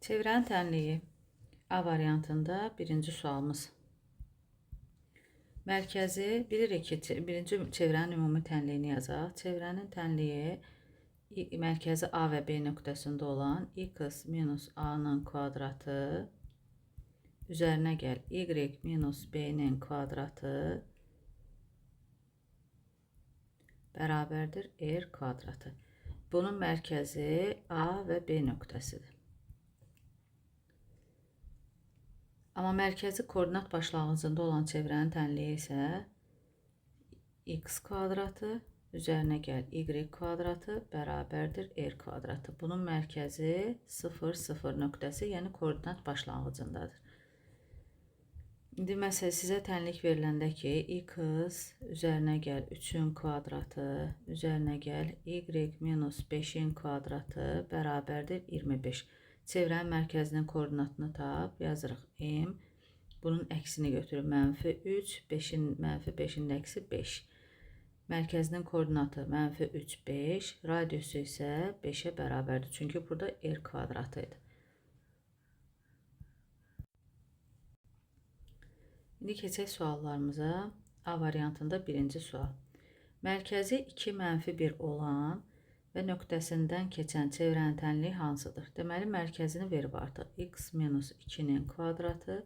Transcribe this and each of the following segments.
Çevrənin tənliyi A variantında birinci sualımız. Mərkəzi bilirik ki, birinci çevrənin ümumi tənliyini yazaq. Çevrənin tənliyi mərkəzi A və B nöqtəsində olan x minus A-nın kvadratı üzərinə gəl y minus B-nin kvadratı bərabərdir R kvadratı. Bunun mərkəzi A və B nöqtəsidir. Amma mərkəzi koordinat başlanğıcında olan çevrənin tənliyi isə x kvadratı üzərinə gəl y kvadratı bərabərdir R kvadratı. Bunun mərkəzi 0, 0 nöqtəsi, yəni koordinat başlanğıcındadır. İndi məsələn sizə tənlik veriləndə ki, x üzərinə gəl 3-ün kvadratı üzərinə gəl y minus 5-in kvadratı bərabərdir 25. Çevrənin mərkəzinin koordinatını tap, yazırıq m. Bunun əksini götürür, mənfi 3, 5-in əksi 5. Mərkəzinin koordinatı mənfi 3, 5, radiusu isə 5-ə bərabərdir. Çünki burada R kvadratı idi. İndi keçək suallarımıza. A variantında birinci sual. Mərkəzi 2, mənfi 1 olan və nöqtəsindən keçən çevrənin tənliyi hansıdır? Deməli, mərkəzini verib artıq. X minus 2-nin kvadratı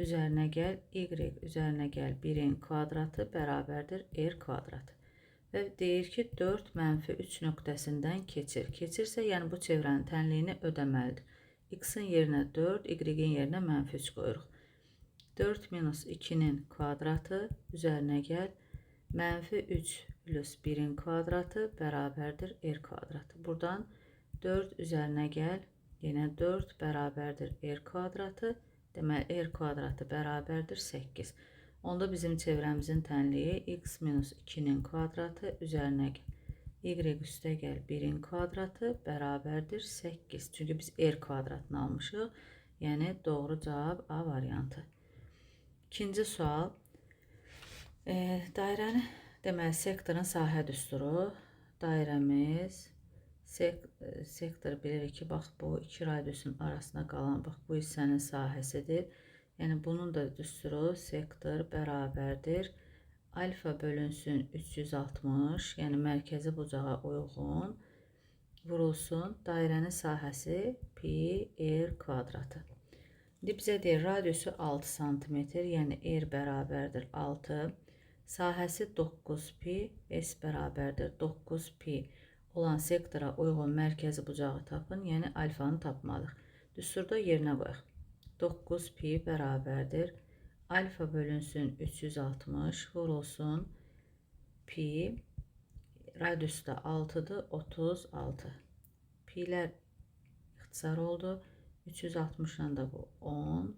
üzərinə gəl y üzərinə gəl 1-in kvadratı bərabərdir R kvadratı. Və deyir ki, 4 mənfi 3 nöqtəsindən keçir. Keçirsə, yəni bu çevrənin tənliyini ödəməlidir. X-in yerinə 4, y-in yerinə mənfi 3 qoyuruq. 4 minus 2-nin kvadratı üzərinə gəl mənfi 3 plus 1-in kvadratı bərabərdir R kvadratı. Buradan 4 üzərinə gəl, yenə 4 bərabərdir R kvadratı. Deməli, R kvadratı bərabərdir 8. Onda bizim çevrəmizin tənliyi x minus 2-nin kvadratı üzərinə gəl. Y üstə gəl 1-in kvadratı bərabərdir 8. Çünki biz R kvadratını almışıq. Yəni, doğru cavab A variantı. İkinci sual. Dairəni, deməli, sektorun sahə düsturu. Dairəmiz, sektor bilirik ki, bax, bu iki radiusun arasında qalan, bax, bu hissənin sahəsidir. Yəni, bunun da düsturu sektor bərabərdir. Alfa bölünsün 360, yəni mərkəzi bucağa uyğun vurulsun. Dairənin sahəsi pi R kvadratı. İndi bizə deyir, radiusu 6 cm, yəni R bərabərdir 6. Sahəsi 9 pi, S bərabərdir 9 pi olan sektora uyğun mərkəzi bucağı tapın, yəni alfanı tapmalıyıq. Düsturda yerinə qoyaq. 9 pi bərabərdir. Alfa bölünsün 360, vurulsun pi, radiusu da 6'dır, 36. Pi'lər ixtisar oldu. 360'dan da bu 10.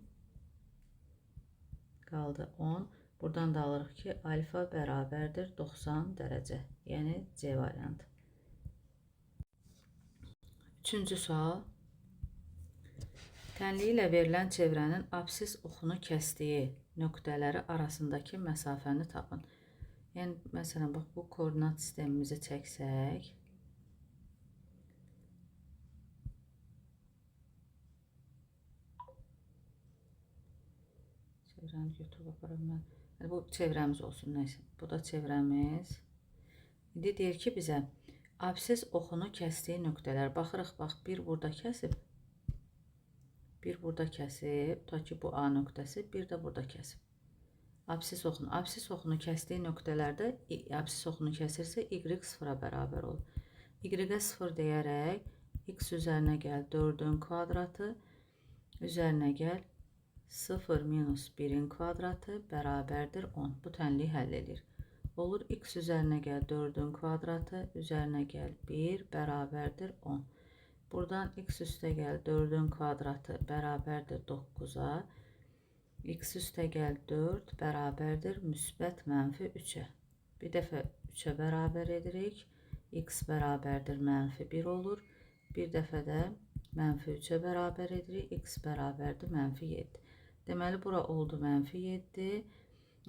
Qaldı 10. Buradan da alırıq ki, alfa bərabərdir 90 dərəcə. Yəni, C variantı. Üçüncü sual. Tənliyi ilə verilən çevrənin absis oxunu kəsdiyi nöqtələri arasındakı məsafəni tapın. Yəni, məsələn, bax, bu koordinat sistemimizi çəksək. Çevrəni götürüb aparım mən. Bu çevrəmiz olsun, neysə. Bu da çevrəmiz. İndi deyir ki, bizə absis oxunu kəsdiyi nöqtələr. Baxırıq, bax, bir burada kəsib. Bir burada kəsib. Ta ki, bu A nöqtəsi, bir də burada kəsib. Absis oxunu kəsdiyi nöqtələrdə absis oxunu kəsirsə, y 0-a bərabər olur. Y-ə 0 deyərək, x üzərinə gəl 4-ün kvadratı, üzərinə gəl 0 minus 1-in kvadratı bərabərdir 10. Bu tənliyi həll edir. Olur, x üzərinə gəl 4-ün kvadratı, üzərinə gəl 1 bərabərdir 10. Buradan x üstə gəl 4-ün kvadratı bərabərdir 9-a. X üstə gəl 4 bərabərdir müsbət mənfi 3-ə. Bir dəfə 3-ə bərabər edirik. X bərabərdir mənfi 1 olur. Bir dəfə də mənfi 3-ə bərabər edirik. X bərabərdir mənfi 7. Deməli, bura oldu mənfi 7.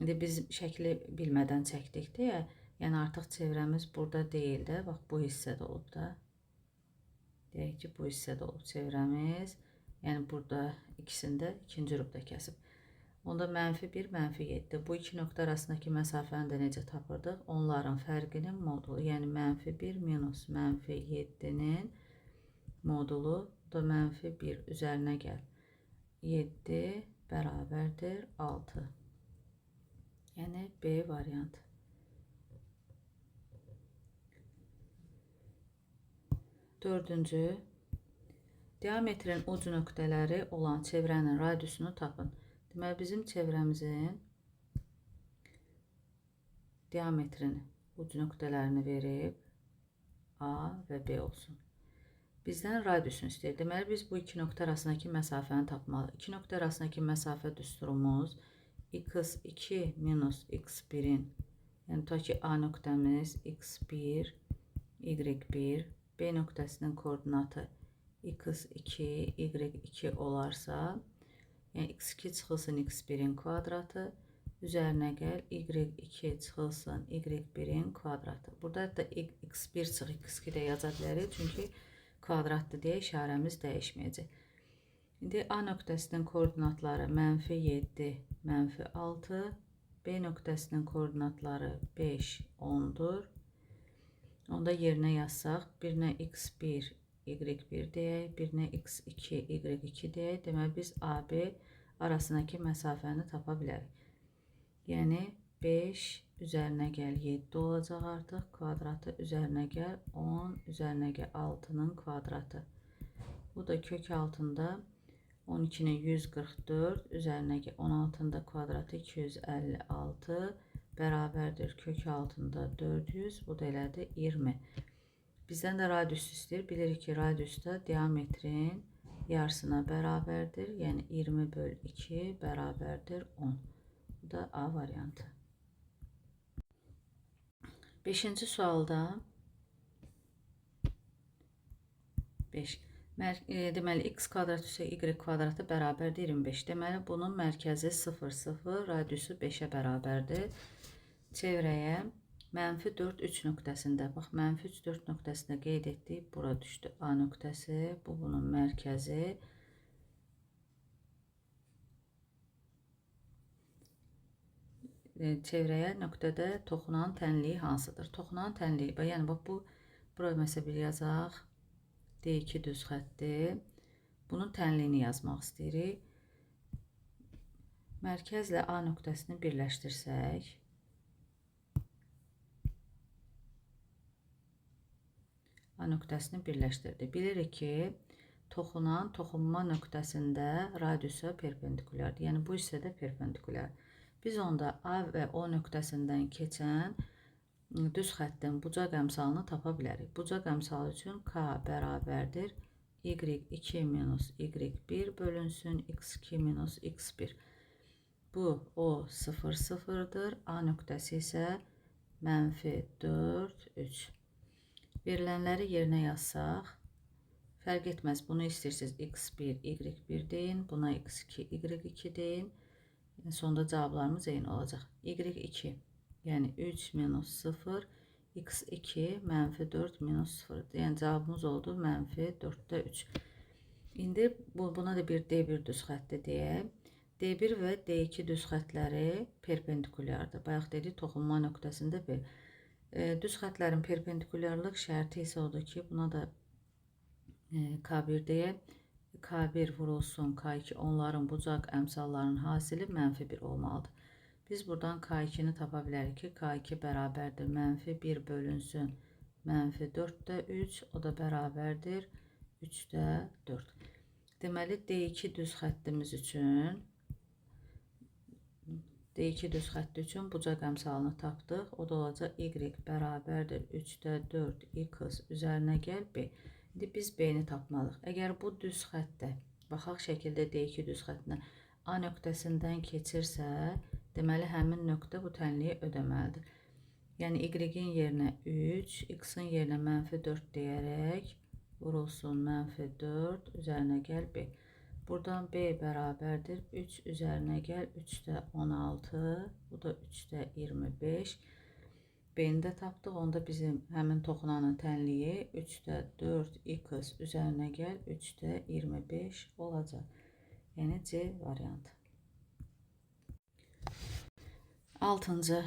İndi biz şəkli bilmədən çəkdik deyə, yəni artıq çevrəmiz burada deyil də, bax, bu hissədə olub da. Deyək ki, bu hissədə olub çevrəmiz. Yəni burada ikisində ikinci rubda kəsib. Onda -1, -7. Bu iki nöqtə arasındakı məsafəni də necə tapırdıq? Onların fərqinin modulu, yəni -1 minus -7-nin modulu da -1 üzərinə gəl. 7 bərabərdir 6. Yəni B variantı. Dördüncü, diametrin uc nöqtələri olan çevrənin radiusunu tapın. Deməli, bizim çevrəmizin diametrini, uc nöqtələrini verib A və B olsun. Bizdən radiusunu istəyir. Deməli, biz bu iki nöqtə arasındakı məsafəni tapmalıyıq. İki nöqtə arasındakı məsafə düsturumuz x2 minus x1-in, yəni tutaq ki, A nöqtəmiz x1, y1, B nöqtəsinin koordinatı x2, y2 olarsa, yəni x2 çıxılsın x1-in kvadratı, üzərinə gəl y2 çıxılsın y1-in kvadratı. Burada da x1 çıx x2 də yaza bilərik, çünki kvadratdır deyə işarəmiz dəyişməyəcək. İndi A nöqtəsinin koordinatları -7, -6, B nöqtəsinin koordinatları 5, 10-dur. Onda yerinə yazsaq, birinə x1, y1 deyək, birinə x2, y2 deyək. Deməli, biz AB arasındakı məsafəni tapa bilərik. Yəni, 5 üzərinə gəl 7 olacaq artıq, kvadratı üzərinə gəl 10, üzərinə gəl 6-nın kvadratı. Bu da kök altında 12-nin 144, üzərinə gəl 16-nın da kvadratı 256, bərabərdir kök altında 400, bu da elədir 20. Bizdən də radius istəyir. Bilirik ki, radius da diametrin yarısına bərabərdir. Yəni 20 böl 2 bərabərdir 10. Bu da A variantı. 5-ci sualda 5. Deməli, x kvadrat üstə y kvadratı bərabərdir 25. Deməli, bunun mərkəzi 0, 0, radiusu 5-ə bərabərdir. Çevrəyə -4, 3 nöqtəsində, bax, -3, 4 nöqtəsində qeyd etdik, bura düşdü A nöqtəsi, bu bunun mərkəzi. Çevrəyə nöqtədə toxunan tənliyi hansıdır? Toxunan tənliyi, yəni bax, bu, bura məsələ bir yazaq, D2 düz xətdir. Bunun tənliyini yazmaq istəyirik. Mərkəzlə A nöqtəsini birləşdirsək, A nöqtəsini birləşdirdi. Bilirik ki, toxunan toxunma nöqtəsində radiusa perpendikulyardır. Yəni, bu hissədə perpendikulyar. Biz onda A və O nöqtəsindən keçən düz xəttin bucaq əmsalını tapa bilərik. Bucaq əmsalı üçün K bərabərdir y2 minus y1 bölünsün x2 minus x1. Bu O 0, 0'dır. A nöqtəsi isə -4, 3. Verilənləri yerinə yazsaq, fərq etməz, bunu istəyirsiniz x1, y1 deyin, buna x2, y2 deyin. Sonda cavablarımız eyni olacaq. y2, yəni 3 minus 0, x2 -4 minus 0. Yəni cavabımız oldu -4'də 3. İndi buna da bir D1 düz xətti deyək. D1 və D2 düz xətləri perpendikulyardır. Bayaq dedik, toxunma nöqtəsində bir. Düz xətlərin perpendikulyarlıq şərti isə odur ki, buna da K1 deyək. K1 vurulsun K2, onların bucaq əmsallarının hasili -1 olmalıdır. Biz buradan K2-ni tapa bilərik ki, K2 bərabərdir -1 bölünsün -4'də 3, o da bərabərdir 3'də 4. Deməli, D2 düz xəttimiz üçün bucaq əmsalını tapdıq. O da olacaq y bərabərdir 3'də 4 x üzərinə gəl B. İndi biz B-ni tapmalıyıq. Əgər bu düz xəttdə, baxaq şəkildə D2 düz xəttinə A nöqtəsindən keçirsə, deməli, həmin nöqtə bu tənliyi ödəməlidir. Yəni, y-in yerinə 3, x-in yerinə -4 deyərək vurulsun -4, üzərinə gəl B. Buradan B bərabərdir 3 üzərinə gəl 3'də 16, bu da 3'də 25. B-ni də tapdıq. Onda bizim həmin toxunanın tənliyi 3-də 4x üzərinə gəl 3-də 25 olacaq. Yəni C variantı. 6-cı.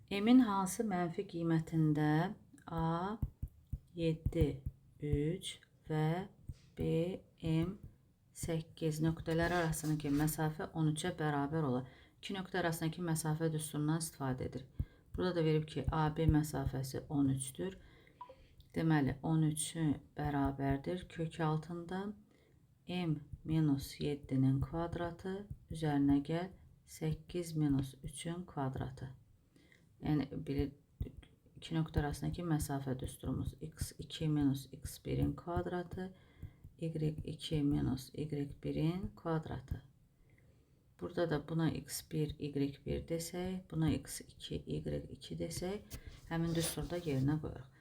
M-in hansı mənfi qiymətində A 7, 3 və B, M 8 nöqtələr arasındakı məsafə 13-ə bərabər olar. 2 nöqtə arasındakı məsafə düsturundan istifadə edir. Burada da verib ki, AB məsafəsi 13-dür. Deməli, 13-ü bərabərdir. Kök altında M minus 7-nin kvadratı üzərinə gəl 8 minus 3-ün kvadratı. Yəni, 2 nöqtə arasındakı məsafə düsturumuz x2 minus x1-in kvadratı, y2 minus y1-in kvadratı. Burada da buna x1, y1 desək, buna x2, y2 desək, həmin düsturda yerinə qoyuruq.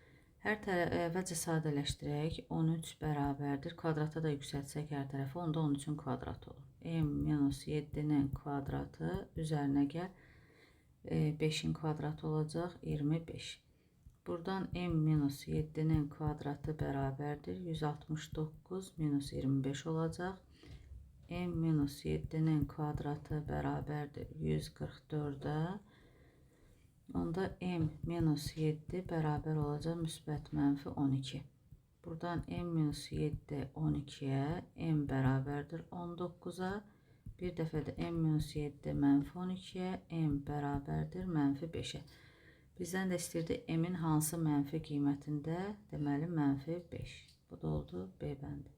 Hər tərəfi əvvəlcə sadələşdirək, 13 bərabərdir. Kvadrata da yüksəltsək hər tərəfi, onda 13-ün kvadratı olur. M minus 7-nin kvadratı üzərinə gəl 5-in kvadratı olacaq 25. Buradan M minus 7-nin kvadratı bərabərdir. 169 minus 25 olacaq. M minus 7-nin kvadratı bərabərdir 144-ə. Onda M minus 7 bərabər olacaq müsbət mənfi 12. Buradan M minus 7 12-yə, M bərabərdir 19-a. Bir dəfə də M minus 7 mənfi 12-yə, M bərabərdir mənfi 5-ə. Bizdən də istəyirdi M-in hansı mənfi qiymətində, deməli mənfi 5. Bu da oldu B bəndi.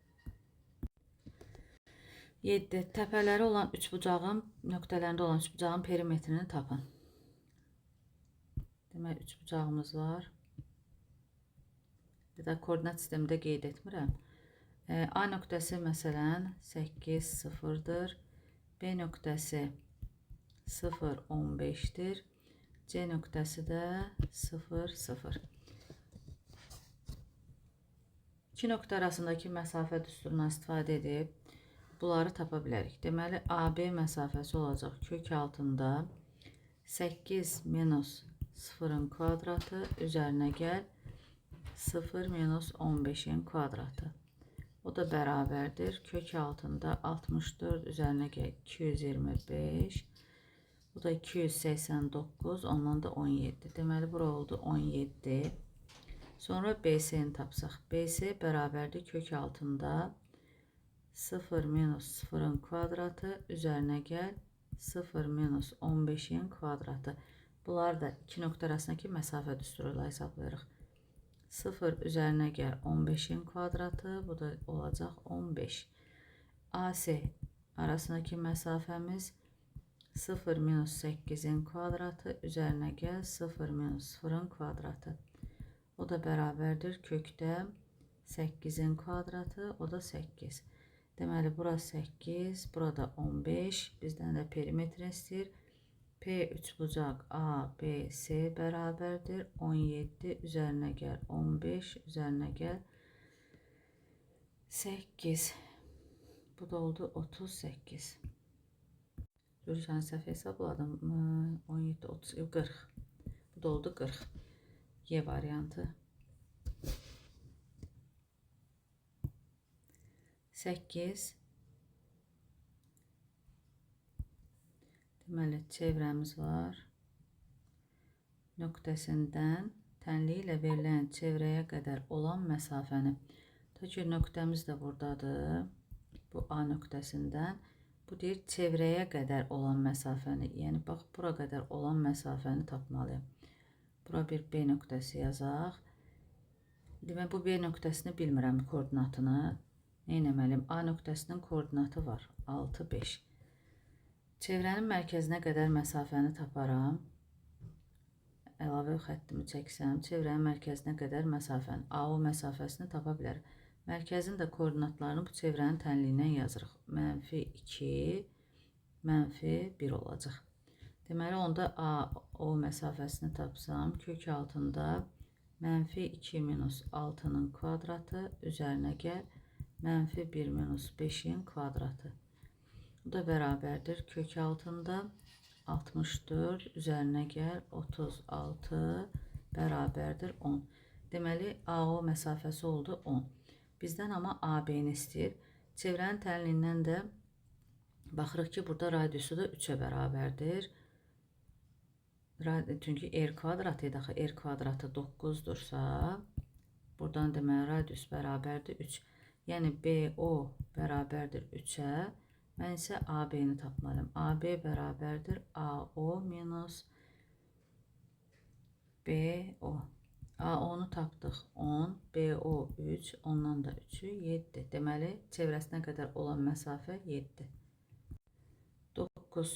7. Təpələri olan üçbucağın, nöqtələrində olan üçbucağın perimetrini tapın. Demək, üçbucağımız var. Bir də koordinat sistemində qeyd etmirəm. A nöqtəsi məsələn 8, 0-dır. B nöqtəsi 0, 15-dir. C nöqtəsi də 0, 0. İki nöqtə arasındakı məsafə düsturundan istifadə edib bunları tapa bilərik. Deməli, AB məsafəsi olacaq kök altında 8 minus 0-ın kvadratı üzərinə gəl 0 minus 15-in kvadratı. O da bərabərdir. Kök altında 64 üzərinə gəl 225. Bu da 289, ondan da 17. Deməli, bura oldu 17. Sonra BC-ni tapsaq. BC bərabərdir kök altında 0 minus 0-ın kvadratı üzərinə gəl 0 minus 15-in kvadratı. Bunlar da 2 nöqtə arasındakı məsafə düsturu ilə hesablayırıq. 0 üzərinə gəl 15-in kvadratı, bu da olacaq 15. AC arasındakı məsafəmiz 0 minus 8-in kvadratı üzərinə gəl 0 minus 0-ın kvadratı. O da bərabərdir kökdə 8-in kvadratı, o da 8. Deməli, bura 8, burada 15. Bizdən də perimetr istəyir. P üçbucaq ABC bərabərdir. 17 üzərinə gəl 15 üzərinə gəl 8. Bu da oldu 38. Görürsən, səhv hesabladım. 17, 30, 40. Bu da oldu 40. Y variantı. 8. Deməli, çevrəmiz var. Nöqtəsindən tənliyi ilə verilən çevrəyə qədər olan məsafəni. Ta ki, nöqtəmiz də buradadır. Bu A nöqtəsindən. Bu deyir, çevrəyə qədər olan məsafəni. Yəni, bax, bura qədər olan məsafəni tapmalıyım. Bura bir B nöqtəsi yazaq. Demək, bu B nöqtəsini bilmirəm koordinatını. Neynəməliyim? A nöqtəsinin koordinatı var. 6, 5. Çevrənin mərkəzinə qədər məsafəni taparam. Əlavə xəttimi çəksəm, çevrənin mərkəzinə qədər məsafəni, AO məsafəsini tapa bilərəm. Mərkəzin də koordinatlarını bu çevrənin tənliyindən yazırıq. -2, -1 olacaq. Deməli, onda AO məsafəsini tapsam, kök altında -2 minus 6-nın kvadratı üzərinə gəl -1 minus 5-in kvadratı. Bu da bərabərdir kök altında 64 üzərinə gəl 36 bərabərdir 10. Deməli, AO məsafəsi oldu 10. Bizdən amma AB-ni istəyir. Çevrənin tənliyindən də baxırıq ki, burada radiusu da 3-ə bərabərdir. Çünki r kvadrat idi axı, r kvadratı 9-dursa, buradan deməli radius bərabərdir 3. Yəni BO bərabərdir 3-ə. Mən isə AB-ni tapmalıyım. AB bərabərdir AO minus BO. AO-nu tapdıq 10, BO 3, ondan da 3-ü 7. Deməli, çevrəsinə qədər olan məsafə 7. 9.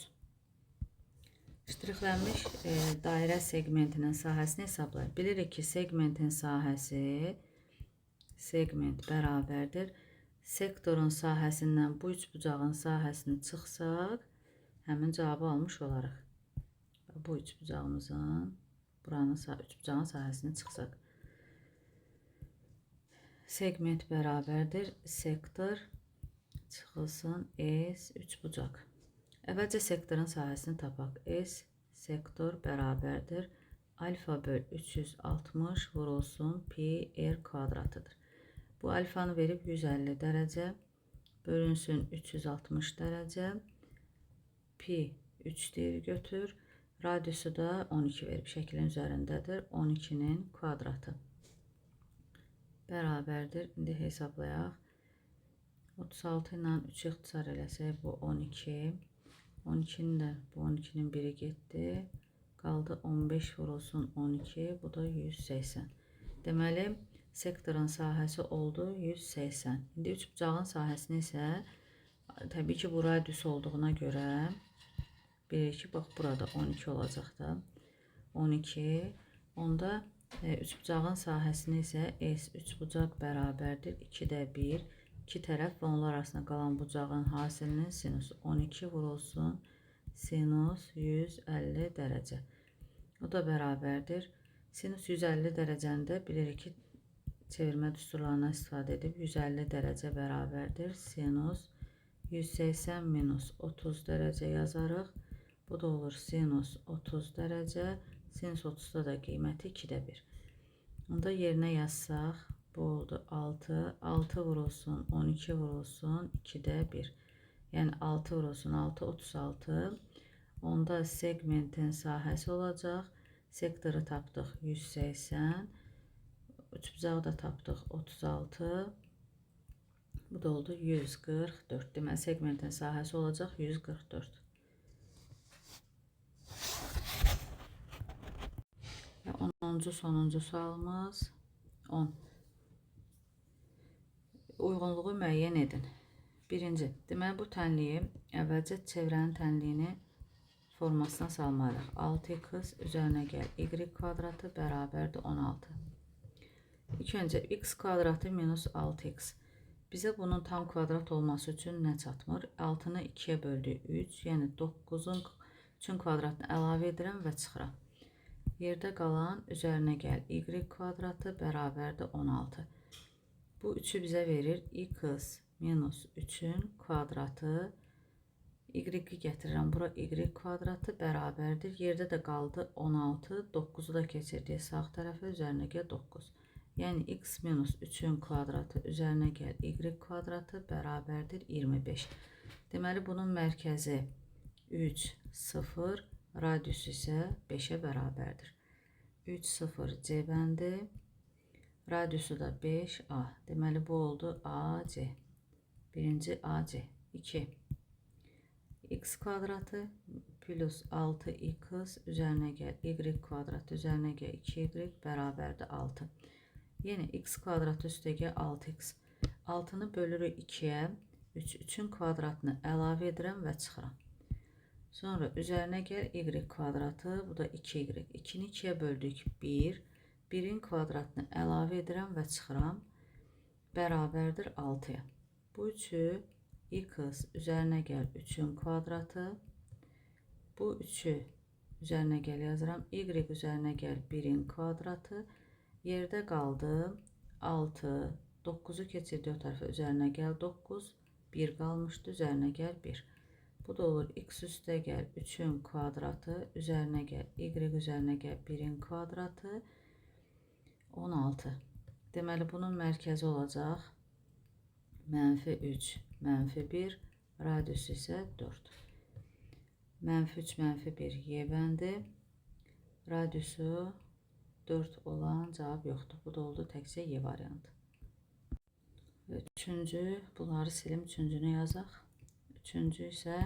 Ştrixlənmiş dairə segmentinin sahəsini hesablayın. Bilirik ki, segmentin sahəsi segment bərabərdir. Sektorun sahəsindən bu üçbucağın sahəsini çıxsaq, həmin cavabı almış olarıq. Bu üçbucağımızın, buranın üçbucağın sahəsini çıxsaq. Segment bərabərdir. Sektor çıxılsın S üçbucaq. Əvvəlcə sektorun sahəsini tapaq. S sektor bərabərdir. Alfa böl 360 vurulsun pi r kvadratıdır. Bu alfanı verib 150 dərəcə, bölünsün 360 dərəcə, pi 3 deyir götür, radiusu da 12 verib, şəklin üzərindədir, 12-nin kvadratı. Bərabərdir, indi hesablayaq, 36 ilə 3 ixtisar eləsək, bu 12, 12-nin də, bu 12-nin biri getdi, qaldı 15 vurulsun 12, bu da 180. Deməli, sektorun sahəsi oldu 180. İndi üçbucağın sahəsini isə təbii ki, bu radius olduğuna görə bilirik ki, bax burada 12 olacaq da. 12. Onda üçbucağın sahəsini isə S üçbucaq bərabərdir 2-də 1. 2 tərəf və onlar arasında qalan bucağın hasilinin sinusu 12 vurulsun sinus 150 dərəcə. O da bərabərdir. Sinus 150 dərəcəndə bilirik ki, çevirmə düsturlarından istifadə edib 150 dərəcə bərabərdir. Sinus 180 minus 30 dərəcə yazarıq. Bu da olur sinus 30 dərəcə. Sinus 30-da da qiyməti 2-də 1. Onda yerinə yazsaq, bu oldu 6. 6 vurulsun 12 vurulsun 2-də 1. Yəni 6 vurulsun 6, 36. Onda segmentin sahəsi olacaq. Sektoru tapdıq 180. Üçbucağı da tapdıq 36. Bu da oldu 144. Deməli, segmentin sahəsi olacaq 144. Və 10-cu sonuncu sualımız 10. Uyğunluğu müəyyən edin. Birinci, deməli bu tənliyi əvvəlcə çevrənin tənliyini formasına salmalıyıq. 6x üzərinə gəl y kvadratı bərabərdir 16. İlk öncə x kvadratı minus 6x. Bizə bunun tam kvadrat olması üçün nə çatmır? 6-nı 2-yə böldük 3, yəni 9-un 3-ün kvadratını əlavə edirəm və çıxıram. Yerdə qalan üzərinə gəl y kvadratı bərabərdir 16. Bu 3-ü bizə verir x minus 3-ün kvadratı. Y-i gətirirəm, bura y kvadratı bərabərdir. Yerdə də qaldı 16, 9-u da keçirdik sağ tərəfə, üzərinə gəl 9. Yəni x minus 3-ün kvadratı üzərinə gəl y kvadratı bərabərdir 25. Deməli, bunun mərkəzi 3, 0, radiusu isə 5-ə bərabərdir. 3, 0 C bəndi, radiusu da 5A. Deməli, bu oldu AC. Birinci AC. 2. X kvadratı plus 6x üzərinə gəl y kvadratı üzərinə gəl 2y bərabərdir 6. Yenə x kvadratı üstə gəl 6x. 6-nı bölürük 2-yə, 3-ün kvadratını əlavə edirəm və çıxıram. Sonra üzərinə gəl y kvadratı, bu da 2y. 2-ni 2-yə böldük 1, 1-in kvadratını əlavə edirəm və çıxıram. Bərabərdir 6-ya. Bu 3-ü x üzərinə gəl 3-ün kvadratı, bu 3-ü üzərinə gəl yazıram, y üzərinə gəl 1-in kvadratı, yerdə qaldı 6, 9-u keçirdi o tərəfə, üzərinə gəl 9, 1 qalmışdı, üzərinə gəl 1. Bu da olur x üstə gəl 3'ün kvadratı, üzərinə gəl y üzərinə gəl 1'in kvadratı 16. Deməli bunun mərkəzi olacaq -3, -1, radiusu isə 4. -3, -1 y bəndi, radiusu 4 olan cavab yoxdur. Bu da oldu təkcə y variantı. Üçüncü, bunları silim, üçüncünü yazaq. Üçüncü isə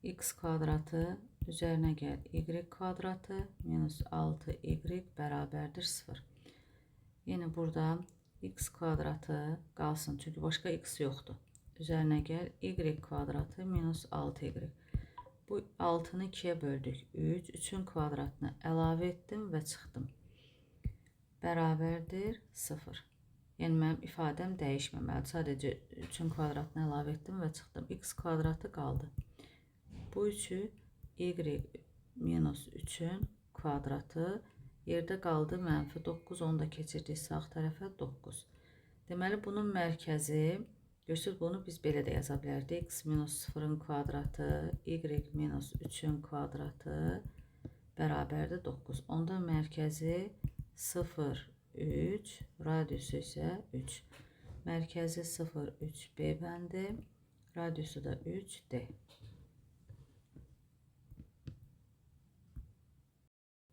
x kvadratı üzərinə gəl y kvadratı minus 6y bərabərdir 0. Yine burada x kvadratı qalsın, çünki başqa x yoxdur. Üzərinə gəl y kvadratı minus 6y. Bu 6'nı 2'ye böldük. 3, 3'ün kvadratını əlavə etdim və çıxdım. Bərabərdir 0. Yəni mənim ifadəm dəyişməməlidir. Sadəcə 3'ün kvadratını əlavə etdim və çıxdım. X kvadratı qaldı. Bu 3'ü y minus 3'ün kvadratı yerdə qaldı -9. Onu da keçirdik sağ tərəfə 9. Deməli bunun mərkəzi, görsünüz bunu biz belə də yaza bilərdik. X minus 0'ın kvadratı, y minus 3'ün kvadratı bərabərdir 9. Onda mərkəzi 0, 3, radiusu isə 3. Mərkəzi 0, 3 B bəndi, radiusu da 3 D.